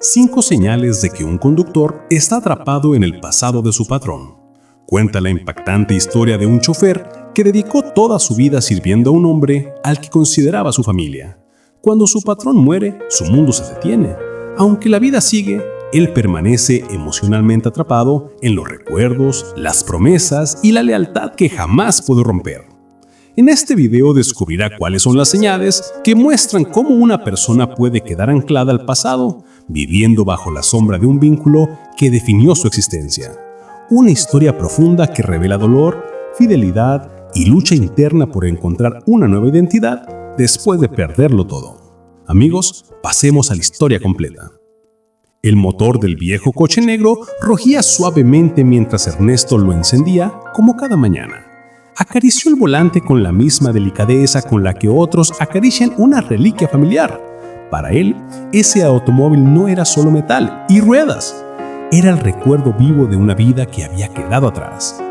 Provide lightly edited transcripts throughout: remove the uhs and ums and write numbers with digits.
5 señales de que un conductor está atrapado en el pasado de su patrón. Cuenta la impactante historia de un chofer que dedicó toda su vida sirviendo a un hombre al que consideraba su familia. Cuando su patrón muere, su mundo se detiene. Aunque la vida sigue, él permanece emocionalmente atrapado en los recuerdos, las promesas y la lealtad que jamás pudo romper. En este video descubrirá cuáles son las señales que muestran cómo una persona puede quedar anclada al pasado, viviendo bajo la sombra de un vínculo que definió su existencia. Una historia profunda que revela dolor, fidelidad y lucha interna por encontrar una nueva identidad después de perderlo todo. Amigos, pasemos a la historia completa. El motor del viejo coche negro rugía suavemente mientras Ernesto lo encendía como cada mañana. Acarició el volante con la misma delicadeza con la que otros acarician una reliquia familiar. Para él, ese automóvil no era solo metal y ruedas. Era el recuerdo vivo de una vida que había quedado atrás.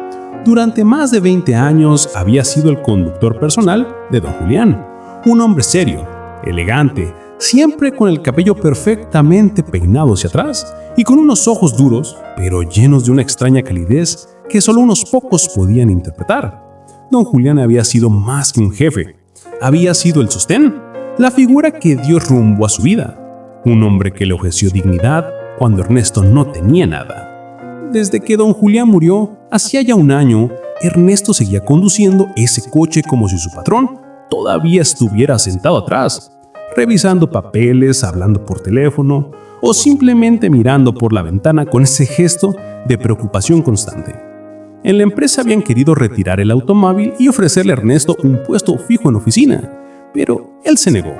Durante más de 20 años había sido el conductor personal de don Julián, un hombre serio, elegante, siempre con el cabello perfectamente peinado hacia atrás y con unos ojos duros, pero llenos de una extraña calidez que solo unos pocos podían interpretar. Don Julián había sido más que un jefe, había sido el sostén, la figura que dio rumbo a su vida, un hombre que le ofreció dignidad cuando Ernesto no tenía nada. Desde que don Julián murió, hacía ya un año, Ernesto seguía conduciendo ese coche como si su patrón todavía estuviera sentado atrás, revisando papeles, hablando por teléfono o simplemente mirando por la ventana con ese gesto de preocupación constante. En la empresa habían querido retirar el automóvil y ofrecerle a Ernesto un puesto fijo en oficina, pero él se negó.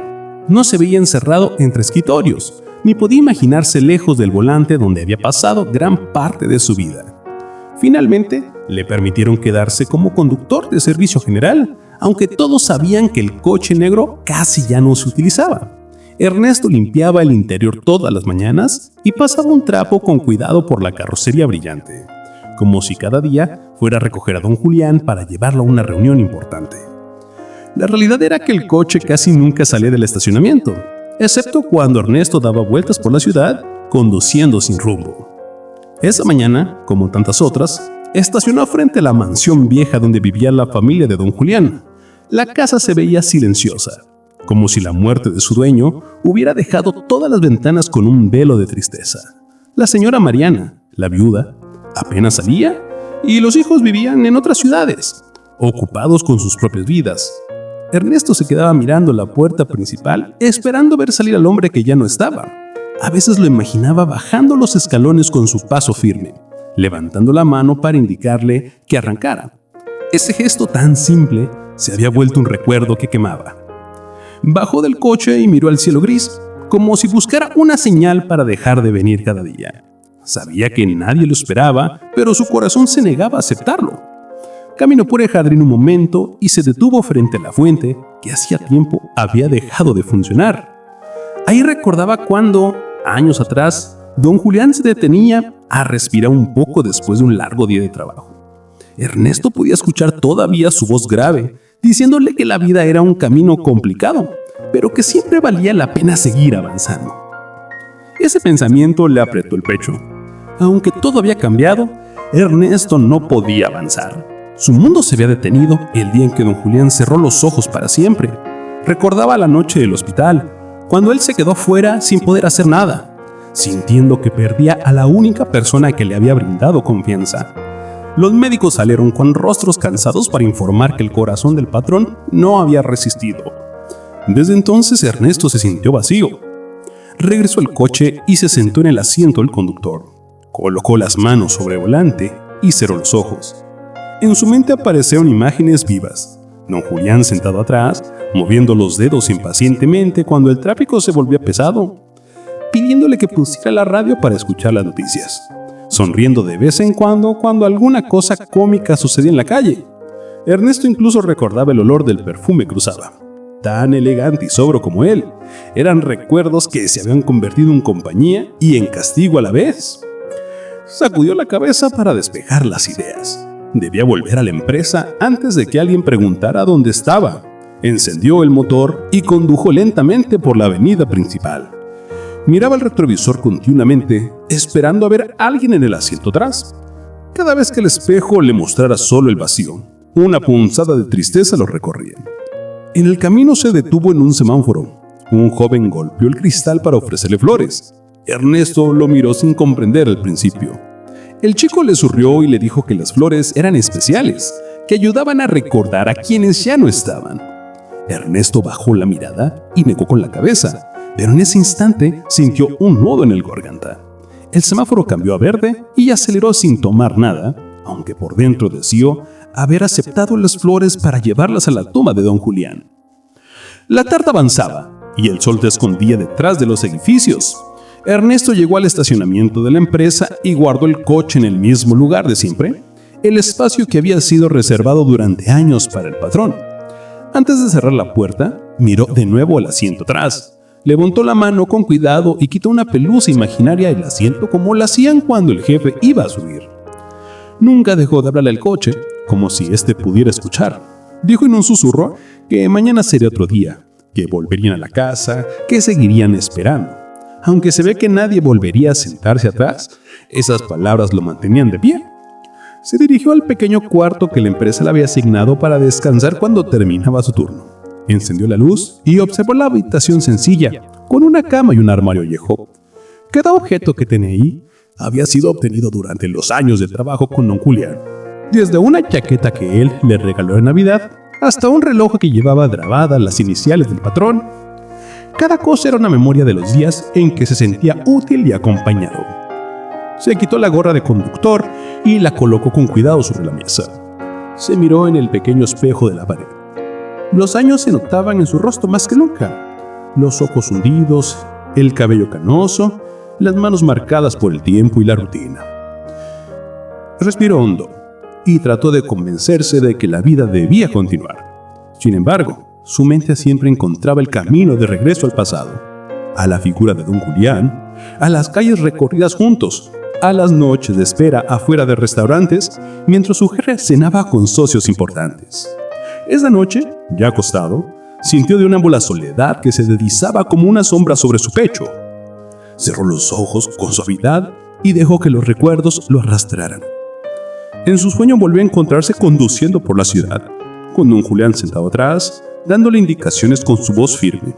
No se veía encerrado entre escritorios, ni podía imaginarse lejos del volante donde había pasado gran parte de su vida. Finalmente, le permitieron quedarse como conductor de servicio general, aunque todos sabían que el coche negro casi ya no se utilizaba. Ernesto limpiaba el interior todas las mañanas y pasaba un trapo con cuidado por la carrocería brillante, como si cada día fuera a recoger a don Julián para llevarlo a una reunión importante. La realidad era que el coche casi nunca salía del estacionamiento, excepto cuando Ernesto daba vueltas por la ciudad, conduciendo sin rumbo. Esa mañana, como tantas otras, estacionó frente a la mansión vieja donde vivía la familia de don Julián. La casa se veía silenciosa, como si la muerte de su dueño hubiera dejado todas las ventanas con un velo de tristeza. La señora Mariana, la viuda, apenas salía y los hijos vivían en otras ciudades, ocupados con sus propias vidas. Ernesto se quedaba mirando la puerta principal, esperando ver salir al hombre que ya no estaba. A veces lo imaginaba bajando los escalones con su paso firme, levantando la mano para indicarle que arrancara. Ese gesto tan simple se había vuelto un recuerdo que quemaba. Bajó del coche y miró al cielo gris, como si buscara una señal para dejar de venir cada día. Sabía que nadie lo esperaba, pero su corazón se negaba a aceptarlo. Caminó por el jardín un momento y se detuvo frente a la fuente que hacía tiempo había dejado de funcionar. Ahí recordaba cuando, años atrás, don Julián se detenía a respirar un poco después de un largo día de trabajo. Ernesto podía escuchar todavía su voz grave, diciéndole que la vida era un camino complicado, pero que siempre valía la pena seguir avanzando. Ese pensamiento le apretó el pecho. Aunque todo había cambiado, Ernesto no podía avanzar. Su mundo se había detenido el día en que don Julián cerró los ojos para siempre. Recordaba la noche del hospital, cuando él se quedó fuera sin poder hacer nada, sintiendo que perdía a la única persona que le había brindado confianza. Los médicos salieron con rostros cansados para informar que el corazón del patrón no había resistido. Desde entonces Ernesto se sintió vacío. Regresó al coche y se sentó en el asiento del conductor. Colocó las manos sobre el volante y cerró los ojos. En su mente aparecieron imágenes vivas. Don Julián sentado atrás, moviendo los dedos impacientemente cuando el tráfico se volvía pesado, pidiéndole que pusiera la radio para escuchar las noticias, sonriendo de vez en cuando alguna cosa cómica sucedía en la calle. Ernesto incluso recordaba el olor del perfume que usaba. Tan elegante y sobrio como él, eran recuerdos que se habían convertido en compañía y en castigo a la vez. Sacudió la cabeza para despejar las ideas. Debía volver a la empresa antes de que alguien preguntara dónde estaba. Encendió el motor y condujo lentamente por la avenida principal. Miraba el retrovisor continuamente, esperando a ver a alguien en el asiento atrás. Cada vez que el espejo le mostrara solo el vacío, una punzada de tristeza lo recorría. En el camino se detuvo en un semáforo. Un joven golpeó el cristal para ofrecerle flores. Ernesto lo miró sin comprender al principio. El chico le sonrió y le dijo que las flores eran especiales, que ayudaban a recordar a quienes ya no estaban. Ernesto bajó la mirada y negó con la cabeza, pero en ese instante sintió un nudo en el garganta. El semáforo cambió a verde y aceleró sin tomar nada, aunque por dentro deseó haber aceptado las flores para llevarlas a la tumba de don Julián. La tarde avanzaba y el sol se escondía detrás de los edificios. Ernesto llegó al estacionamiento de la empresa y guardó el coche en el mismo lugar de siempre, el espacio que había sido reservado durante años para el patrón. Antes de cerrar la puerta, miró de nuevo al asiento atrás. Levantó la mano con cuidado y quitó una pelusa imaginaria del asiento como lo hacían cuando el jefe iba a subir. Nunca dejó de hablarle al coche, como si éste pudiera escuchar. Dijo en un susurro que mañana sería otro día, que volverían a la casa, que seguirían esperando. Aunque se ve que nadie volvería a sentarse atrás, esas palabras lo mantenían de pie. Se dirigió al pequeño cuarto que la empresa le había asignado para descansar cuando terminaba su turno. Encendió la luz y observó la habitación sencilla, con una cama y un armario viejo. Cada objeto que tenía ahí había sido obtenido durante los años de trabajo con don Julián. Desde una chaqueta que él le regaló en Navidad, hasta un reloj que llevaba grabadas las iniciales del patrón. Cada cosa era una memoria de los días en que se sentía útil y acompañado. Se quitó la gorra de conductor y la colocó con cuidado sobre la mesa. Se miró en el pequeño espejo de la pared. Los años se notaban en su rostro más que nunca. Los ojos hundidos, el cabello canoso, las manos marcadas por el tiempo y la rutina. Respiró hondo y trató de convencerse de que la vida debía continuar. Sin embargo, su mente siempre encontraba el camino de regreso al pasado, a la figura de don Julián, a las calles recorridas juntos, a las noches de espera afuera de restaurantes, mientras su jefe cenaba con socios importantes. Esa noche, ya acostado, sintió de una la soledad que se deslizaba como una sombra sobre su pecho. Cerró los ojos con suavidad y dejó que los recuerdos lo arrastraran. En su sueño volvió a encontrarse conduciendo por la ciudad, con don Julián sentado atrás, dándole indicaciones con su voz firme.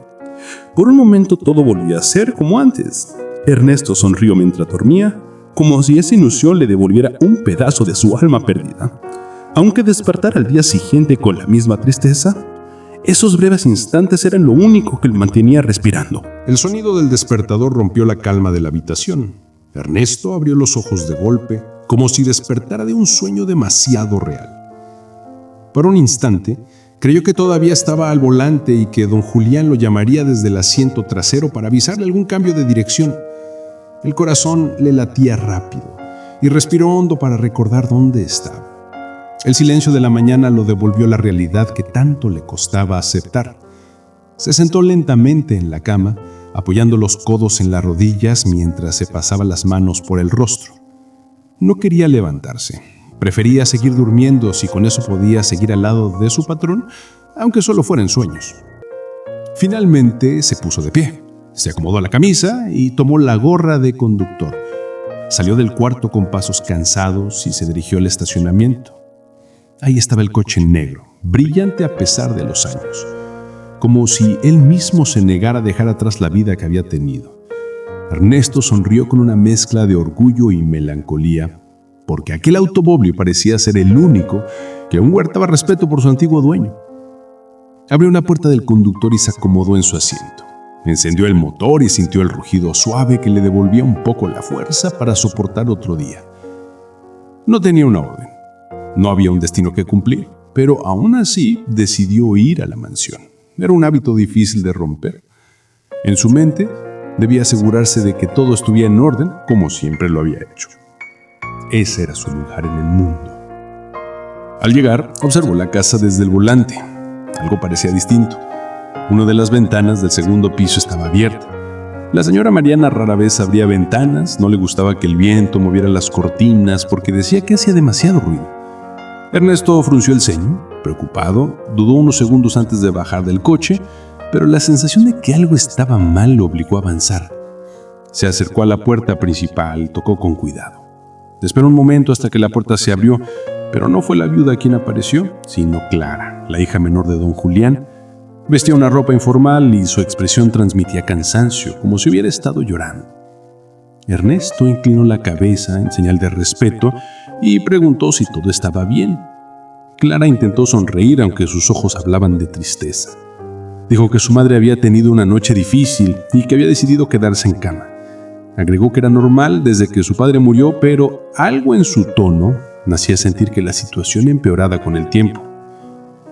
Por un momento todo volvía a ser como antes. Ernesto sonrió mientras dormía, como si esa ilusión le devolviera un pedazo de su alma perdida. Aunque despertara al día siguiente con la misma tristeza, esos breves instantes eran lo único que lo mantenía respirando. El sonido del despertador rompió la calma de la habitación. Ernesto abrió los ojos de golpe, como si despertara de un sueño demasiado real. Por un instante, creyó que todavía estaba al volante y que don Julián lo llamaría desde el asiento trasero para avisarle algún cambio de dirección. El corazón le latía rápido y respiró hondo para recordar dónde estaba. El silencio de la mañana lo devolvió la realidad que tanto le costaba aceptar. Se sentó lentamente en la cama, apoyando los codos en las rodillas mientras se pasaba las manos por el rostro. No quería levantarse. Prefería seguir durmiendo si con eso podía seguir al lado de su patrón, aunque solo fuera en sueños. Finalmente se puso de pie, se acomodó la camisa y tomó la gorra de conductor. Salió del cuarto con pasos cansados y se dirigió al estacionamiento. Ahí estaba el coche negro, brillante a pesar de los años, como si él mismo se negara a dejar atrás la vida que había tenido. Ernesto sonrió con una mezcla de orgullo y melancolía, porque aquel automóvil parecía ser el único que aún guardaba respeto por su antiguo dueño. Abrió una puerta del conductor y se acomodó en su asiento. Encendió el motor y sintió el rugido suave que le devolvía un poco la fuerza para soportar otro día. No tenía una orden, no había un destino que cumplir, pero aún así decidió ir a la mansión. Era un hábito difícil de romper. En su mente, debía asegurarse de que todo estuviera en orden como siempre lo había hecho. Ese era su lugar en el mundo. Al llegar, observó la casa desde el volante. Algo parecía distinto. Una de las ventanas del segundo piso estaba abierta. La señora Mariana rara vez abría ventanas, no le gustaba que el viento moviera las cortinas porque decía que hacía demasiado ruido. Ernesto frunció el ceño, preocupado, dudó unos segundos antes de bajar del coche, pero la sensación de que algo estaba mal lo obligó a avanzar. Se acercó a la puerta principal y tocó con cuidado. Esperó un momento hasta que la puerta se abrió, pero no fue la viuda quien apareció, sino Clara, la hija menor de don Julián. Vestía una ropa informal y su expresión transmitía cansancio, como si hubiera estado llorando. Ernesto inclinó la cabeza en señal de respeto y preguntó si todo estaba bien. Clara intentó sonreír, aunque sus ojos hablaban de tristeza. Dijo que su madre había tenido una noche difícil y que había decidido quedarse en cama. Agregó que era normal desde que su padre murió, pero algo en su tono me hacía sentir que la situación empeoraba con el tiempo.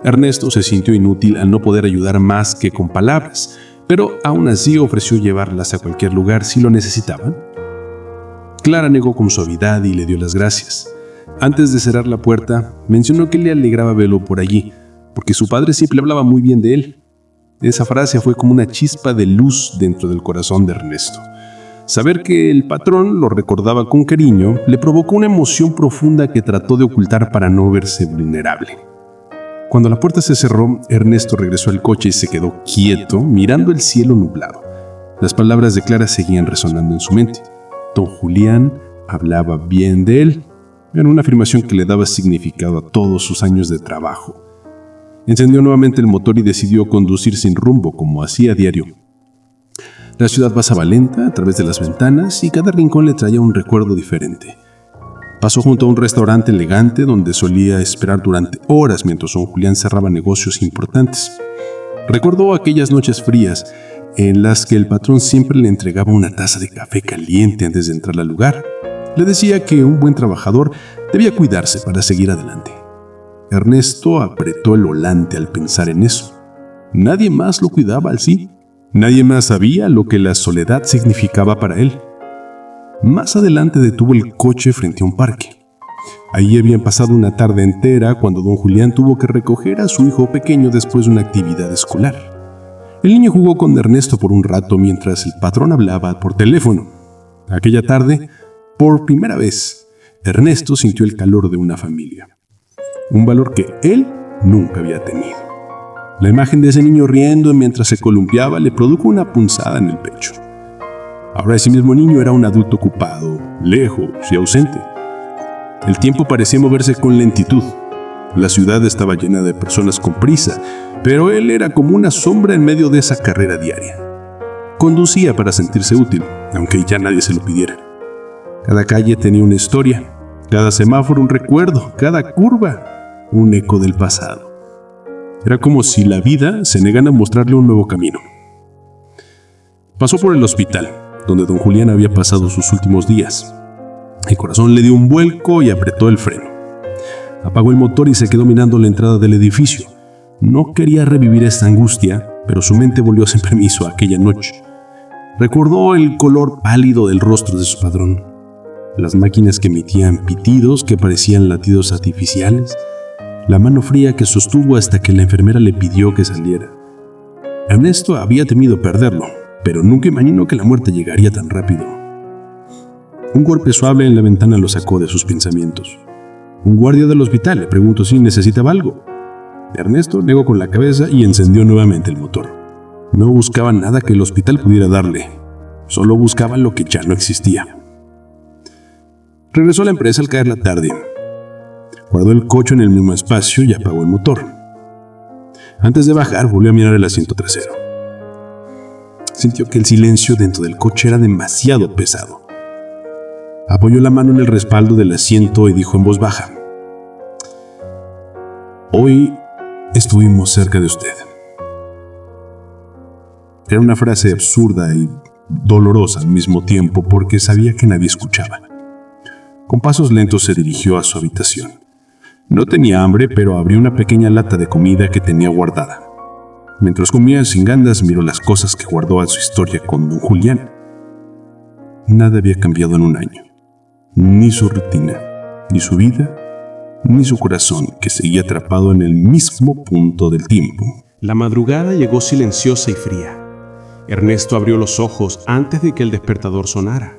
Ernesto se sintió inútil al no poder ayudar más que con palabras, pero aún así ofreció llevarlas a cualquier lugar si lo necesitaban. Clara negó con suavidad y le dio las gracias. Antes de cerrar la puerta, mencionó que le alegraba verlo por allí, porque su padre siempre hablaba muy bien de él. Esa frase fue como una chispa de luz dentro del corazón de Ernesto. Saber que el patrón lo recordaba con cariño le provocó una emoción profunda que trató de ocultar para no verse vulnerable. Cuando la puerta se cerró, Ernesto regresó al coche y se quedó quieto, mirando el cielo nublado. Las palabras de Clara seguían resonando en su mente. Don Julián hablaba bien de él. Era una afirmación que le daba significado a todos sus años de trabajo. Encendió nuevamente el motor y decidió conducir sin rumbo, como hacía a diario. La ciudad pasaba lenta a través de las ventanas y cada rincón le traía un recuerdo diferente. Pasó junto a un restaurante elegante donde solía esperar durante horas mientras don Julián cerraba negocios importantes. Recordó aquellas noches frías en las que el patrón siempre le entregaba una taza de café caliente antes de entrar al lugar. Le decía que un buen trabajador debía cuidarse para seguir adelante. Ernesto apretó el volante al pensar en eso. Nadie más lo cuidaba así. Nadie más sabía lo que la soledad significaba para él. Más adelante detuvo el coche frente a un parque. Ahí habían pasado una tarde entera cuando don Julián tuvo que recoger a su hijo pequeño después de una actividad escolar. El niño jugó con Ernesto por un rato mientras el patrón hablaba por teléfono. Aquella tarde, por primera vez, Ernesto sintió el calor de una familia. Un valor que él nunca había tenido. La imagen de ese niño riendo mientras se columpiaba le produjo una punzada en el pecho. Ahora ese mismo niño era un adulto ocupado, lejos y ausente. El tiempo parecía moverse con lentitud. La ciudad estaba llena de personas con prisa, pero él era como una sombra en medio de esa carrera diaria. Conducía para sentirse útil, aunque ya nadie se lo pidiera. Cada calle tenía una historia, cada semáforo un recuerdo, cada curva un eco del pasado. Era como si la vida se negara a mostrarle un nuevo camino. Pasó por el hospital, donde don Julián había pasado sus últimos días. El corazón le dio un vuelco y apretó el freno. Apagó el motor y se quedó mirando la entrada del edificio. No quería revivir esta angustia, pero su mente volvió sin permiso aquella noche. Recordó el color pálido del rostro de su padrón, las máquinas que emitían pitidos que parecían latidos artificiales, la mano fría que sostuvo hasta que la enfermera le pidió que saliera. Ernesto había temido perderlo, pero nunca imaginó que la muerte llegaría tan rápido. Un golpe suave en la ventana lo sacó de sus pensamientos. Un guardia del hospital le preguntó si necesitaba algo. Ernesto negó con la cabeza y encendió nuevamente el motor. No buscaba nada que el hospital pudiera darle, solo buscaba lo que ya no existía. Regresó a la empresa al caer la tarde. Guardó el coche en el mismo espacio y apagó el motor. Antes de bajar, volvió a mirar el asiento trasero. Sintió que el silencio dentro del coche era demasiado pesado. Apoyó la mano en el respaldo del asiento y dijo en voz baja: «Hoy estuvimos cerca de usted». Era una frase absurda y dolorosa al mismo tiempo porque sabía que nadie escuchaba. Con pasos lentos se dirigió a su habitación. No tenía hambre, pero abrió una pequeña lata de comida que tenía guardada. Mientras comía sin ganas, miró las cosas que guardó a su historia con don Julián. Nada había cambiado en un año. Ni su rutina, ni su vida, ni su corazón, que seguía atrapado en el mismo punto del tiempo. La madrugada llegó silenciosa y fría. Ernesto abrió los ojos antes de que el despertador sonara.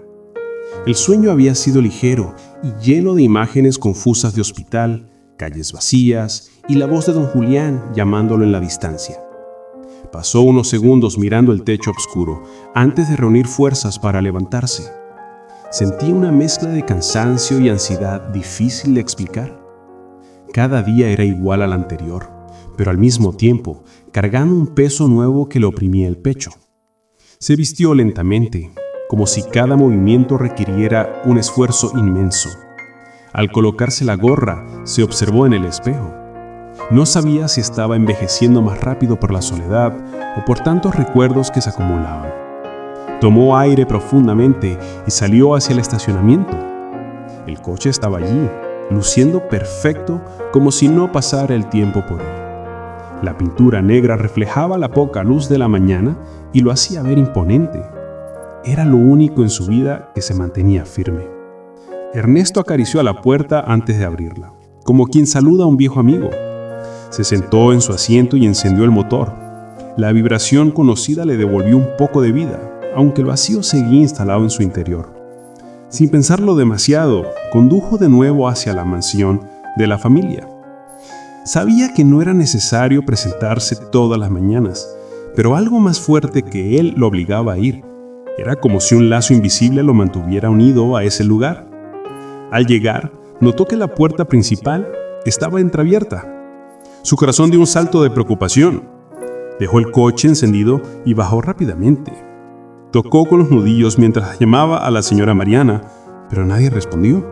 El sueño había sido ligero y lleno de imágenes confusas de hospital, calles vacías y la voz de don Julián llamándolo en la distancia. Pasó unos segundos mirando el techo oscuro antes de reunir fuerzas para levantarse. Sentía una mezcla de cansancio y ansiedad difícil de explicar. Cada día era igual al anterior, pero al mismo tiempo cargando un peso nuevo que le oprimía el pecho. Se vistió lentamente, como si cada movimiento requiriera un esfuerzo inmenso. Al colocarse la gorra, se observó en el espejo. No sabía si estaba envejeciendo más rápido por la soledad o por tantos recuerdos que se acumulaban. Tomó aire profundamente y salió hacia el estacionamiento. El coche estaba allí, luciendo perfecto como si no pasara el tiempo por él. La pintura negra reflejaba la poca luz de la mañana y lo hacía ver imponente. Era lo único en su vida que se mantenía firme. Ernesto acarició a la puerta antes de abrirla, como quien saluda a un viejo amigo. Se sentó en su asiento y encendió el motor. La vibración conocida le devolvió un poco de vida, aunque el vacío seguía instalado en su interior. Sin pensarlo demasiado, condujo de nuevo hacia la mansión de la familia. Sabía que no era necesario presentarse todas las mañanas, pero algo más fuerte que él lo obligaba a ir. Era como si un lazo invisible lo mantuviera unido a ese lugar. Al llegar, notó que la puerta principal estaba entreabierta. Su corazón dio un salto de preocupación. Dejó el coche encendido y bajó rápidamente. Tocó con los nudillos mientras llamaba a la señora Mariana, pero nadie respondió.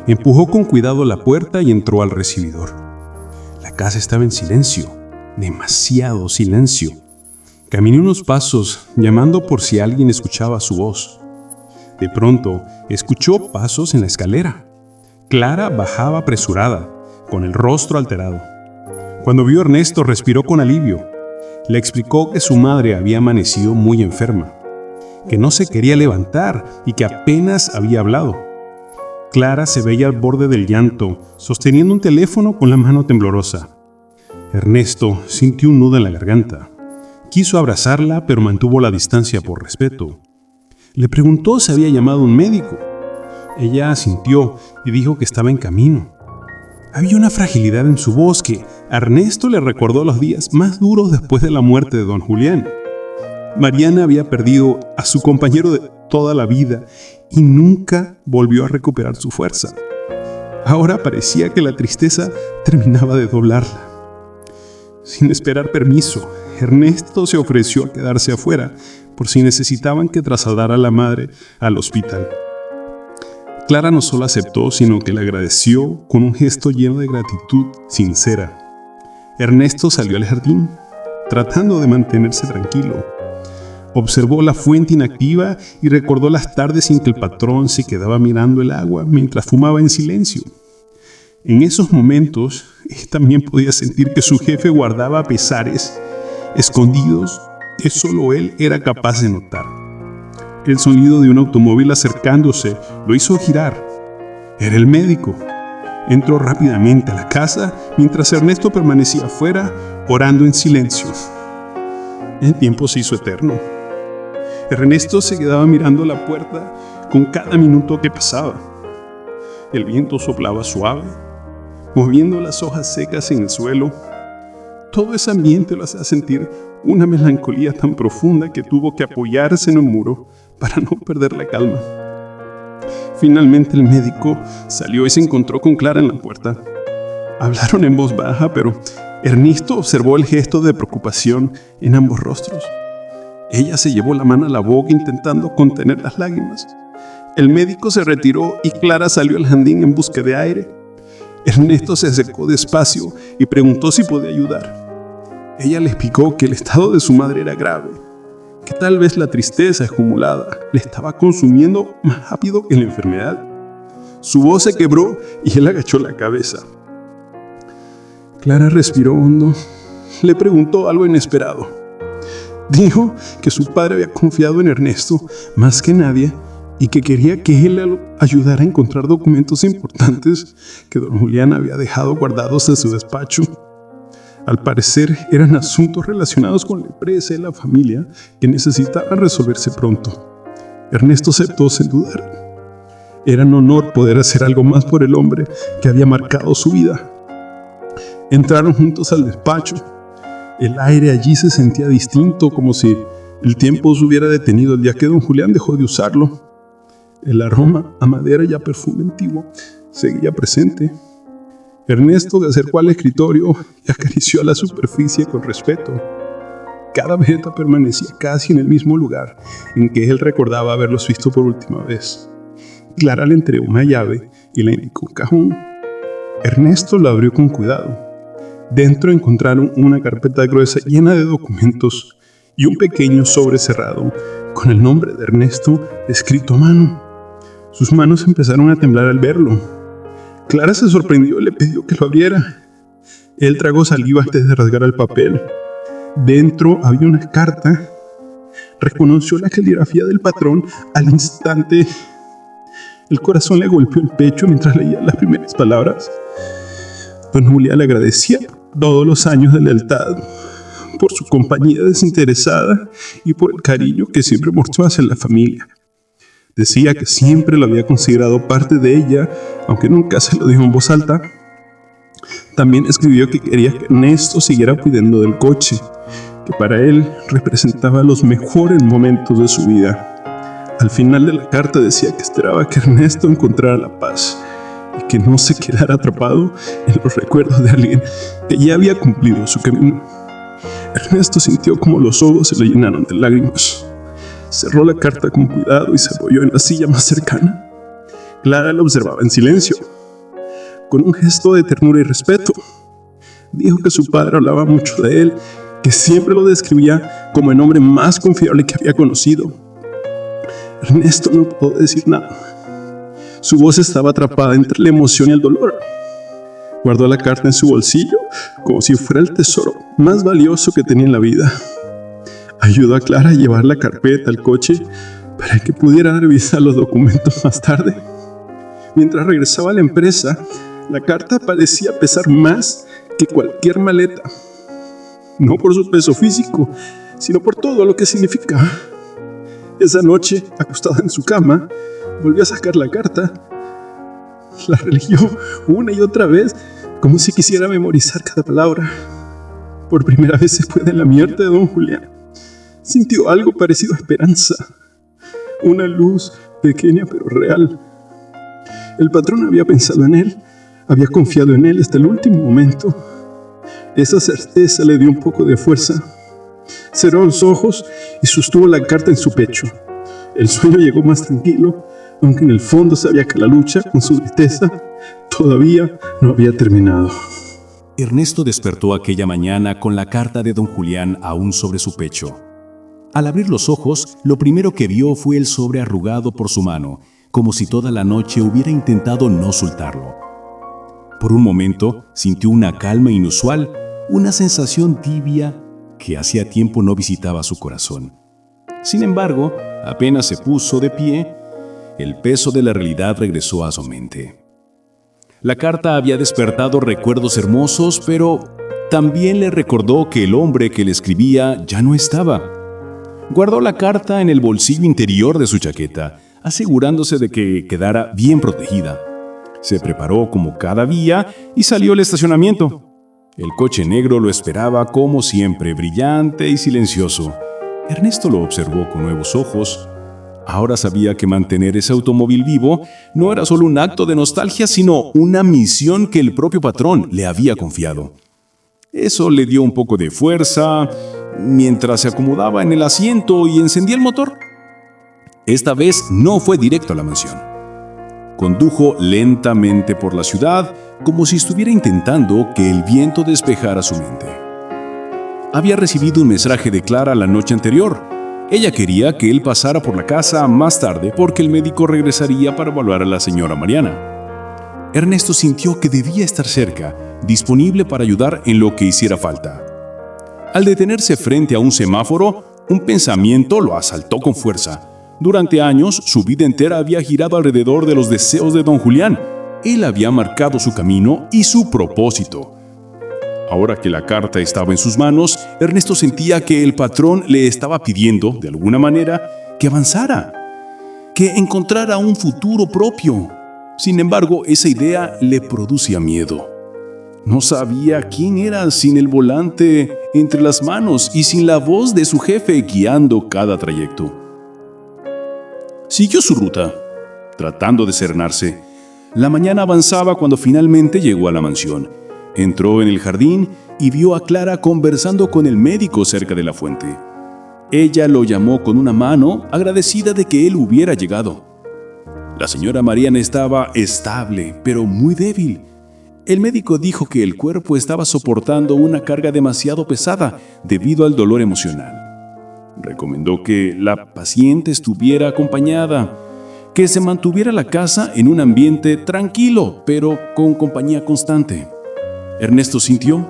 Empujó con cuidado la puerta y entró al recibidor. La casa estaba en silencio, demasiado silencio. Caminé unos pasos, llamando por si alguien escuchaba su voz. De pronto, escuchó pasos en la escalera. Clara bajaba apresurada, con el rostro alterado. Cuando vio a Ernesto, respiró con alivio. Le explicó que su madre había amanecido muy enferma, que no se quería levantar y que apenas había hablado. Clara se veía al borde del llanto, sosteniendo un teléfono con la mano temblorosa. Ernesto sintió un nudo en la garganta. Quiso abrazarla, pero mantuvo la distancia por respeto. Le preguntó si había llamado a un médico. Ella asintió y dijo que estaba en camino. Había una fragilidad en su voz que a Ernesto le recordó los días más duros después de la muerte de don Julián. Mariana había perdido a su compañero de toda la vida y nunca volvió a recuperar su fuerza. Ahora parecía que la tristeza terminaba de doblarla. Sin esperar permiso, Ernesto se ofreció a quedarse afuera por si necesitaban que trasladara a la madre al hospital. Clara no solo aceptó, sino que le agradeció con un gesto lleno de gratitud sincera. Ernesto salió al jardín, tratando de mantenerse tranquilo. Observó la fuente inactiva y recordó las tardes en que el patrón se quedaba mirando el agua mientras fumaba en silencio. En esos momentos, él también podía sentir que su jefe guardaba pesares escondidos que solo él era capaz de notar. El sonido de un automóvil acercándose lo hizo girar. Era el médico. Entró rápidamente a la casa mientras Ernesto permanecía afuera, orando en silencio. El tiempo se hizo eterno. Ernesto se quedaba mirando la puerta con cada minuto que pasaba. El viento soplaba suave, moviendo las hojas secas en el suelo. Todo ese ambiente lo hacía sentir una melancolía tan profunda que tuvo que apoyarse en un muro para no perder la calma. Finalmente el médico salió y se encontró con Clara en la puerta. Hablaron en voz baja, pero Ernesto observó el gesto de preocupación en ambos rostros. Ella se llevó la mano a la boca intentando contener las lágrimas. El médico se retiró y Clara salió al jardín en busca de aire. Ernesto se acercó despacio y preguntó si podía ayudar. Ella le explicó que el estado de su madre era grave, que tal vez la tristeza acumulada le estaba consumiendo más rápido que la enfermedad. Su voz se quebró y él agachó la cabeza. Clara respiró hondo. Le preguntó algo inesperado. Dijo que su padre había confiado en Ernesto más que nadie y que quería que él le ayudara a encontrar documentos importantes que don Julián había dejado guardados en su despacho. Al parecer eran asuntos relacionados con la empresa y la familia que necesitaban resolverse pronto. Ernesto aceptó sin dudar. Era un honor poder hacer algo más por el hombre que había marcado su vida. Entraron juntos al despacho. El aire allí se sentía distinto, como si el tiempo se hubiera detenido el día que don Julián dejó de usarlo. El aroma a madera y a perfume antiguo seguía presente. Ernesto se acercó al escritorio y acarició la superficie con respeto. Cada veta permanecía casi en el mismo lugar en que él recordaba haberlos visto por última vez. Clara le entregó una llave y le indicó un cajón. Ernesto lo abrió con cuidado. Dentro encontraron una carpeta gruesa llena de documentos y un pequeño sobre cerrado con el nombre de Ernesto escrito a mano. Sus manos empezaron a temblar al verlo. Clara se sorprendió y le pidió que lo abriera. Él tragó saliva antes de rasgar el papel. Dentro había una carta. Reconoció la caligrafía del patrón al instante. El corazón le golpeó el pecho mientras leía las primeras palabras. Don Julián le agradecía por todos los años de lealtad, por su compañía desinteresada y por el cariño que siempre mostró hacia la familia. Decía que siempre lo había considerado parte de ella, aunque nunca se lo dijo en voz alta. También escribió que quería que Ernesto siguiera cuidando del coche, que para él representaba los mejores momentos de su vida. Al final de la carta decía que esperaba que Ernesto encontrara la paz y que no se quedara atrapado en los recuerdos de alguien que ya había cumplido su camino. Ernesto sintió como los ojos se le llenaron de lágrimas. Cerró la carta con cuidado y se apoyó en la silla más cercana. Clara lo observaba en silencio, con un gesto de ternura y respeto. Dijo que su padre hablaba mucho de él, que siempre lo describía como el hombre más confiable que había conocido. Ernesto no pudo decir nada. Su voz estaba atrapada entre la emoción y el dolor. Guardó la carta en su bolsillo como si fuera el tesoro más valioso que tenía en la vida. Ayudó a Clara a llevar la carpeta al coche para que pudiera revisar los documentos más tarde. Mientras regresaba a la empresa, la carta parecía pesar más que cualquier maleta. No por su peso físico, sino por todo lo que significaba. Esa noche, acostada en su cama, volvió a sacar la carta. La releyó una y otra vez, como si quisiera memorizar cada palabra. Por primera vez después de la muerte de don Julián, sintió algo parecido a esperanza. Una luz pequeña pero real. El patrón había pensado en él, había confiado en él hasta el último momento. Esa certeza le dio un poco de fuerza. Cerró los ojos y sostuvo la carta en su pecho. El sueño llegó más tranquilo, aunque en el fondo sabía que la lucha con su tristeza todavía no había terminado. Ernesto despertó aquella mañana con la carta de don Julián aún sobre su pecho. Al abrir los ojos, lo primero que vio fue el sobre arrugado por su mano, como si toda la noche hubiera intentado no soltarlo. Por un momento sintió una calma inusual, una sensación tibia que hacía tiempo no visitaba su corazón. Sin embargo, apenas se puso de pie, el peso de la realidad regresó a su mente. La carta había despertado recuerdos hermosos, pero también le recordó que el hombre que le escribía ya no estaba. Guardó la carta en el bolsillo interior de su chaqueta, asegurándose de que quedara bien protegida. Se preparó como cada día y salió al estacionamiento. El coche negro lo esperaba como siempre, brillante y silencioso. Ernesto lo observó con nuevos ojos. Ahora sabía que mantener ese automóvil vivo no era solo un acto de nostalgia, sino una misión que el propio patrón le había confiado. Eso le dio un poco de fuerza mientras se acomodaba en el asiento y encendía el motor. Esta vez no fue directo a la mansión. Condujo lentamente por la ciudad, como si estuviera intentando que el viento despejara su mente. Había recibido un mensaje de Clara la noche anterior. Ella quería que él pasara por la casa más tarde porque el médico regresaría para evaluar a la señora Mariana. Ernesto sintió que debía estar cerca, disponible para ayudar en lo que hiciera falta. Al detenerse frente a un semáforo, un pensamiento lo asaltó con fuerza. Durante años, su vida entera había girado alrededor de los deseos de don Julián. Él había marcado su camino y su propósito. Ahora que la carta estaba en sus manos, Ernesto sentía que el patrón le estaba pidiendo, de alguna manera, que avanzara, que encontrara un futuro propio. Sin embargo, esa idea le producía miedo. No sabía quién era sin el volante entre las manos y sin la voz de su jefe guiando cada trayecto. Siguió su ruta, tratando de serenarse. La mañana avanzaba cuando finalmente llegó a la mansión. Entró en el jardín y vio a Clara conversando con el médico cerca de la fuente. Ella lo llamó con una mano, agradecida de que él hubiera llegado. La señora Mariana estaba estable, pero muy débil. El médico dijo que el cuerpo estaba soportando una carga demasiado pesada debido al dolor emocional. Recomendó que la paciente estuviera acompañada, que se mantuviera la casa en un ambiente tranquilo, pero con compañía constante. Ernesto sintió,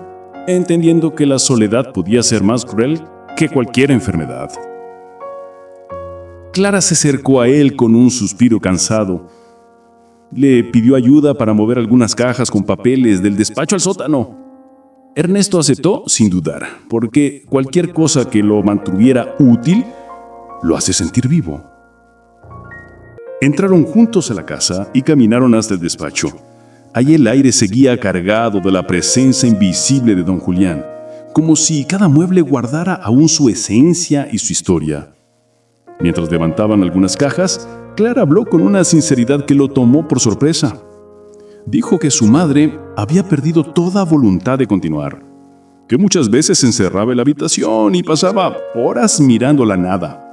entendiendo que la soledad podía ser más cruel que cualquier enfermedad. Clara se acercó a él con un suspiro cansado. Le pidió ayuda para mover algunas cajas con papeles del despacho al sótano. Ernesto aceptó sin dudar, porque cualquier cosa que lo mantuviera útil lo hace sentir vivo. Entraron juntos a la casa y caminaron hasta el despacho. Allí el aire seguía cargado de la presencia invisible de don Julián, como si cada mueble guardara aún su esencia y su historia. Mientras levantaban algunas cajas, Clara habló con una sinceridad que lo tomó por sorpresa. Dijo que su madre había perdido toda voluntad de continuar, que muchas veces se encerraba en la habitación y pasaba horas mirando la nada.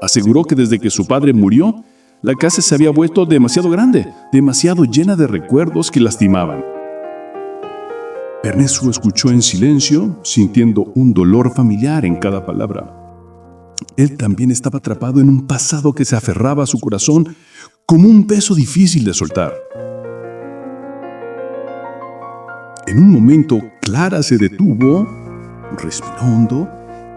Aseguró que desde que su padre murió, la casa se había vuelto demasiado grande, demasiado llena de recuerdos que lastimaban. Ernesto escuchó en silencio, sintiendo un dolor familiar en cada palabra. Él también estaba atrapado en un pasado que se aferraba a su corazón como un peso difícil de soltar. En un momento, Clara se detuvo, respiró hondo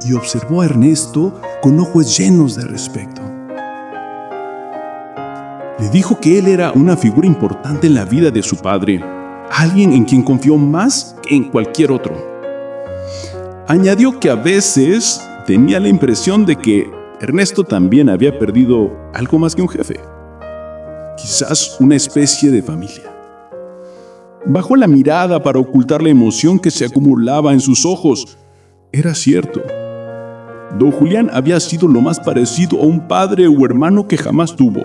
y observó a Ernesto con ojos llenos de respeto. Le dijo que él era una figura importante en la vida de su padre, alguien en quien confió más que en cualquier otro. Añadió que a veces tenía la impresión de que Ernesto también había perdido algo más que un jefe, quizás una especie de familia. Bajó la mirada para ocultar la emoción que se acumulaba en sus ojos. Era cierto. Don Julián había sido lo más parecido a un padre o hermano que jamás tuvo.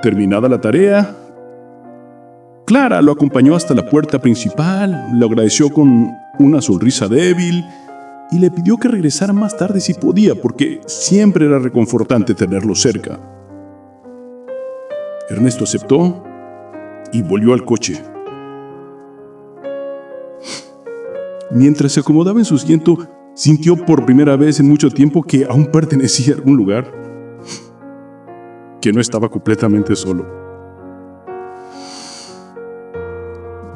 Terminada la tarea, Clara lo acompañó hasta la puerta principal, lo agradeció con una sonrisa débil y le pidió que regresara más tarde si podía, porque siempre era reconfortante tenerlo cerca. Ernesto aceptó y volvió al coche. Mientras se acomodaba en su asiento, sintió por primera vez en mucho tiempo que aún pertenecía a algún lugar, que no estaba completamente solo.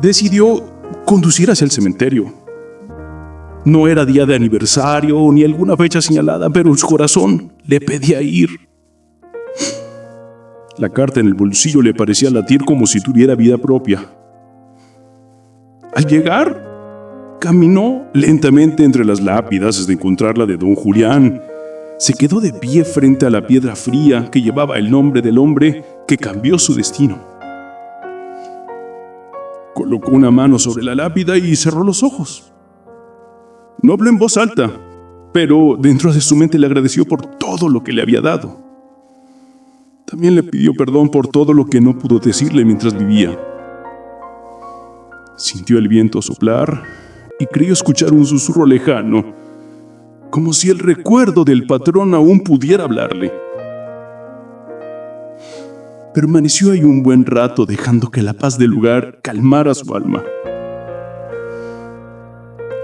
Decidió conducir hacia el cementerio. No era día de aniversario ni alguna fecha señalada, pero su corazón le pedía ir. La carta en el bolsillo le parecía latir como si tuviera vida propia. Al llegar, caminó lentamente entre las lápidas hasta encontrar la de don Julián. Se quedó de pie frente a la piedra fría que llevaba el nombre del hombre que cambió su destino. Colocó una mano sobre la lápida y cerró los ojos. No habló en voz alta, pero dentro de su mente le agradeció por todo lo que le había dado. También le pidió perdón por todo lo que no pudo decirle mientras vivía. Sintió el viento soplar y creyó escuchar un susurro lejano, como si el recuerdo del patrón aún pudiera hablarle. Permaneció ahí un buen rato, dejando que la paz del lugar calmara su alma.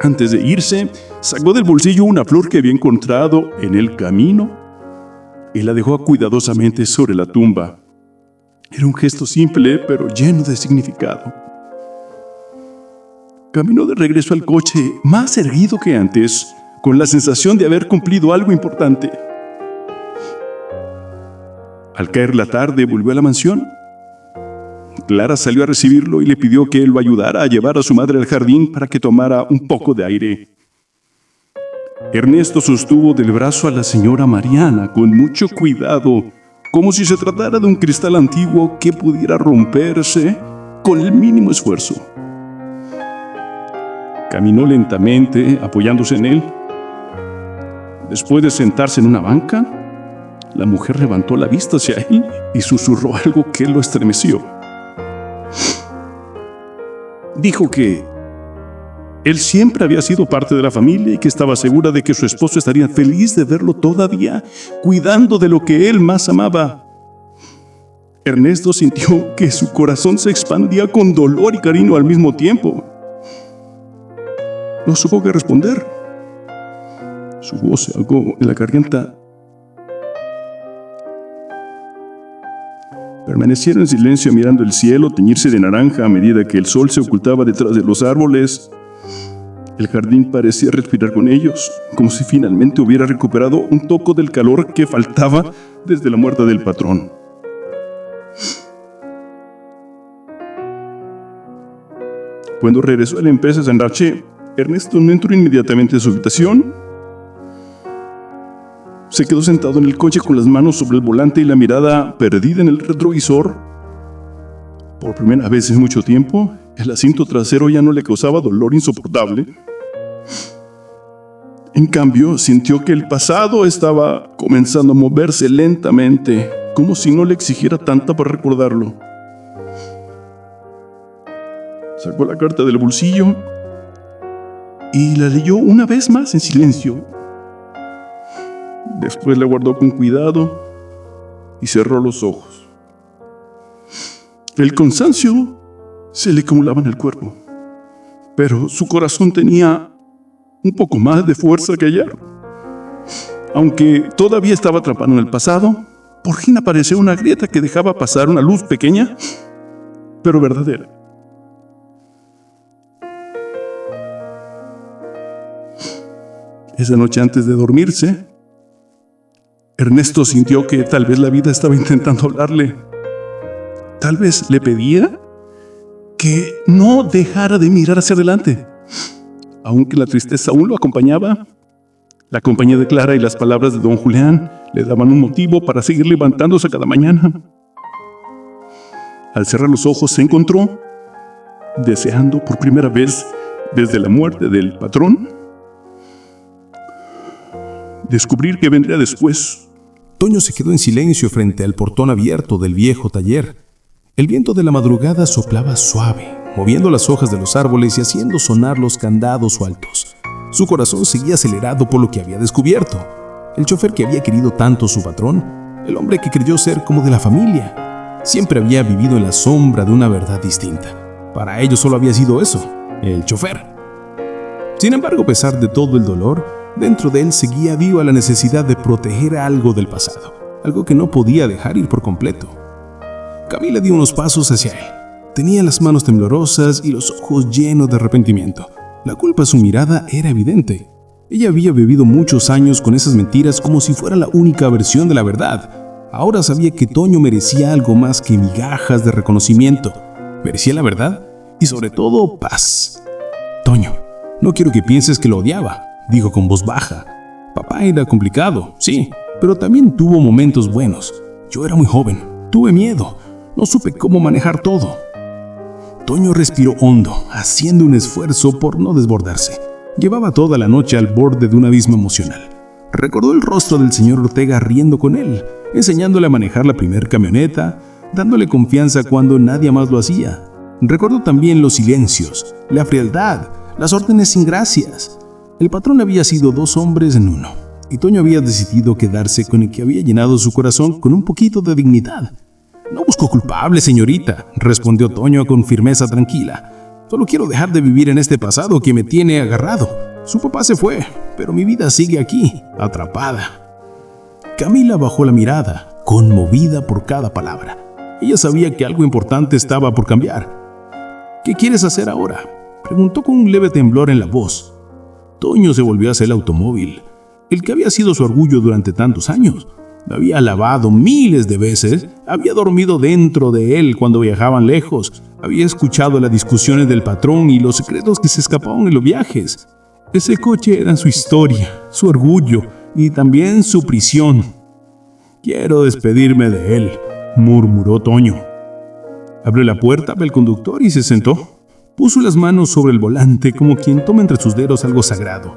Antes de irse, sacó del bolsillo una flor que había encontrado en el camino y la dejó cuidadosamente sobre la tumba. Era un gesto simple, pero lleno de significado. Caminó de regreso al coche, más erguido que antes, con la sensación de haber cumplido algo importante. Al caer la tarde, volvió a la mansión. Clara salió a recibirlo y le pidió que él lo ayudara a llevar a su madre al jardín para que tomara un poco de aire. Ernesto sostuvo del brazo a la señora Mariana con mucho cuidado, como si se tratara de un cristal antiguo que pudiera romperse con el mínimo esfuerzo. Caminó lentamente, apoyándose en él. Después de sentarse en una banca, la mujer levantó la vista hacia él y susurró algo que lo estremeció. Dijo que él siempre había sido parte de la familia y que estaba segura de que su esposo estaría feliz de verlo todavía, cuidando de lo que él más amaba. Ernesto sintió que su corazón se expandía con dolor y cariño al mismo tiempo. No supo qué responder. Su voz se ahogó en la garganta. Permanecieron en silencio mirando el cielo teñirse de naranja a medida que el sol se ocultaba detrás de los árboles. El jardín parecía respirar con ellos, como si finalmente hubiera recuperado un toque del calor que faltaba desde la muerte del patrón. Cuando regresó a la empresa de Sanrache, Ernesto no entró inmediatamente a su habitación. Se quedó sentado en el coche con las manos sobre el volante y la mirada perdida en el retrovisor. Por primera vez en mucho tiempo, el asiento trasero ya no le causaba dolor insoportable. En cambio, sintió que el pasado estaba comenzando a moverse lentamente, como si no le exigiera tanto para recordarlo. Sacó la carta del bolsillo y la leyó una vez más en silencio. Después la guardó con cuidado y cerró los ojos. El cansancio se le acumulaba en el cuerpo, pero su corazón tenía un poco más de fuerza que ayer. Aunque todavía estaba atrapado en el pasado, por fin apareció una grieta que dejaba pasar una luz pequeña, pero verdadera. Esa noche antes de dormirse, Ernesto sintió que tal vez la vida estaba intentando hablarle. Tal vez le pedía que no dejara de mirar hacia adelante. Aunque la tristeza aún lo acompañaba, la compañía de Clara y las palabras de don Julián le daban un motivo para seguir levantándose cada mañana. Al cerrar los ojos se encontró, deseando por primera vez desde la muerte del patrón, descubrir qué vendría después. Toño se quedó en silencio frente al portón abierto del viejo taller. El viento de la madrugada soplaba suave, moviendo las hojas de los árboles y haciendo sonar los candados sueltos. Su corazón seguía acelerado por lo que había descubierto. El chofer que había querido tanto su patrón, el hombre que creyó ser como de la familia, siempre había vivido en la sombra de una verdad distinta. Para ellos solo había sido eso, el chofer. Sin embargo, a pesar de todo el dolor, dentro de él seguía viva la necesidad de proteger algo del pasado, algo que no podía dejar ir por completo. Camila dio unos pasos hacia él. Tenía las manos temblorosas y los ojos llenos de arrepentimiento. La culpa en su mirada era evidente. Ella había vivido muchos años con esas mentiras como si fuera la única versión de la verdad. Ahora sabía que Toño merecía algo más que migajas de reconocimiento. Merecía la verdad y sobre todo paz. Toño, no quiero que pienses que lo odiaba, dijo con voz baja. Papá era complicado, sí, pero también tuvo momentos buenos. Yo era muy joven, tuve miedo, no supe cómo manejar todo. Toño respiró hondo, haciendo un esfuerzo por no desbordarse. Llevaba toda la noche al borde de un abismo emocional. Recordó el rostro del señor Ortega riendo con él, enseñándole a manejar la primer camioneta, dándole confianza cuando nadie más lo hacía. Recordó también los silencios, la frialdad, las órdenes sin gracias. El patrón había sido dos hombres en uno, y Toño había decidido quedarse con el que había llenado su corazón con un poquito de dignidad. No busco culpable, señorita, respondió Toño con firmeza tranquila. Solo quiero dejar de vivir en este pasado que me tiene agarrado. Su papá se fue, pero mi vida sigue aquí, atrapada. Camila bajó la mirada, conmovida por cada palabra. Ella sabía que algo importante estaba por cambiar. ¿Qué quieres hacer ahora?, preguntó con un leve temblor en la voz. Toño se volvió hacia el automóvil, el que había sido su orgullo durante tantos años. Lo había lavado miles de veces, había dormido dentro de él cuando viajaban lejos, había escuchado las discusiones del patrón y los secretos que se escapaban en los viajes. Ese coche era su historia, su orgullo y también su prisión. Quiero despedirme de él, murmuró Toño. Abrió la puerta para el conductor y se sentó. Puso las manos sobre el volante como quien toma entre sus dedos algo sagrado.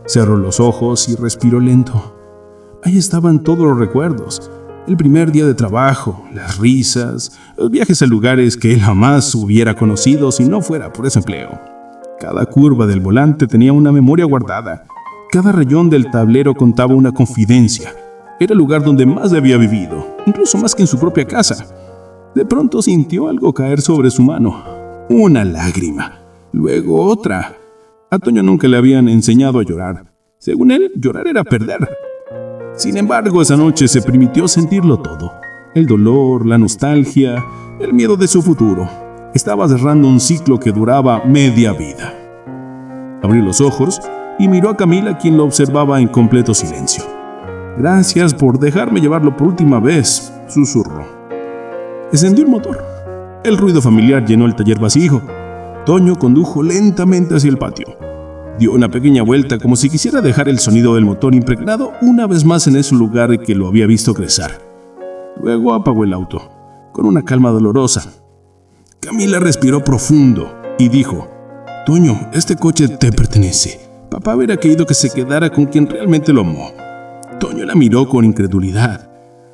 Cerró los ojos y respiró lento. Ahí estaban todos los recuerdos. El primer día de trabajo, las risas, los viajes a lugares que él jamás hubiera conocido si no fuera por ese empleo. Cada curva del volante tenía una memoria guardada. Cada rayón del tablero contaba una confidencia. Era el lugar donde más había vivido, incluso más que en su propia casa. De pronto sintió algo caer sobre su mano. Una lágrima. Luego otra. A Toño nunca le habían enseñado a llorar. Según él, llorar era perder. Sin embargo, esa noche se permitió sentirlo todo. El dolor, la nostalgia, el miedo de su futuro. Estaba cerrando un ciclo que duraba media vida. Abrió los ojos y miró a Camila, quien lo observaba en completo silencio. «Gracias por dejarme llevarlo por última vez», susurró. Encendió el motor. El ruido familiar llenó el taller vacío. Toño condujo lentamente hacia el patio. Dio una pequeña vuelta como si quisiera dejar el sonido del motor impregnado una vez más en ese lugar que lo había visto crecer. Luego apagó el auto, con una calma dolorosa. Camila respiró profundo y dijo: «Toño, este coche te pertenece. Papá hubiera querido que se quedara con quien realmente lo amó». Toño la miró con incredulidad.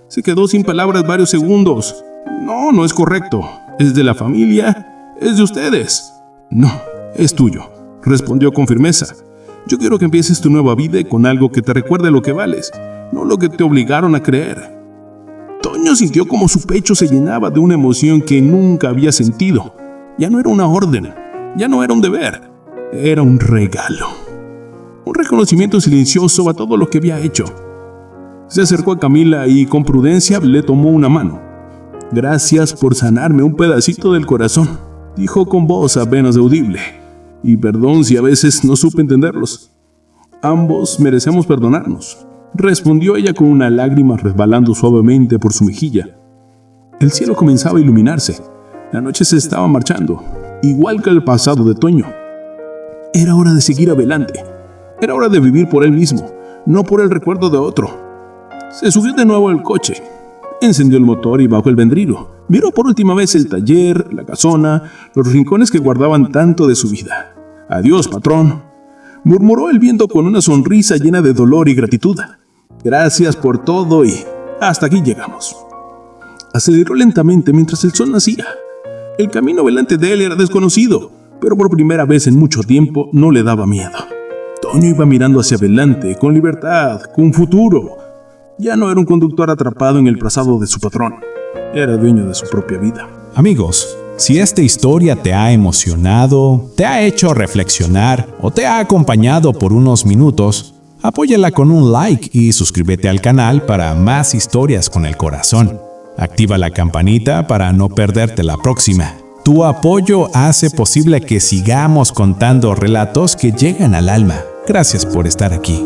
Se quedó sin palabras varios segundos. No es correcto. Es de la familia. Es de ustedes. No, es tuyo, respondió con firmeza. Yo quiero que empieces tu nueva vida con algo que te recuerde lo que vales, no lo que te obligaron a creer. Toño sintió como su pecho se llenaba de una emoción que nunca había sentido. Ya no era una orden, ya no era un deber, era un regalo. Un reconocimiento silencioso a todo lo que había hecho. Se acercó a Camila y con prudencia le tomó una mano. «Gracias por sanarme un pedacito del corazón», dijo con voz apenas audible. «Y perdón si a veces no supe entenderlos. Ambos merecemos perdonarnos», respondió ella con una lágrima resbalando suavemente por su mejilla. El cielo comenzaba a iluminarse. La noche se estaba marchando, igual que el pasado de Toño. Era hora de seguir adelante. Era hora de vivir por él mismo, no por el recuerdo de otro. Se subió de nuevo al coche. Encendió el motor y bajó el vendrigo. Miró por última vez el taller, la casona, los rincones que guardaban tanto de su vida. «Adiós, patrón», murmuró el viento con una sonrisa llena de dolor y gratitud. «Gracias por todo y hasta aquí llegamos». Aceleró lentamente mientras el sol nacía. El camino delante de él era desconocido, pero por primera vez en mucho tiempo no le daba miedo. Toño iba mirando hacia adelante, con libertad, con futuro. Ya no era un conductor atrapado en el pasado de su patrón. Era dueño de su propia vida. Amigos, si esta historia te ha emocionado, te ha hecho reflexionar o te ha acompañado por unos minutos, apóyala con un like y suscríbete al canal para más historias con el corazón. Activa la campanita para no perderte la próxima. Tu apoyo hace posible que sigamos contando relatos que llegan al alma. Gracias por estar aquí.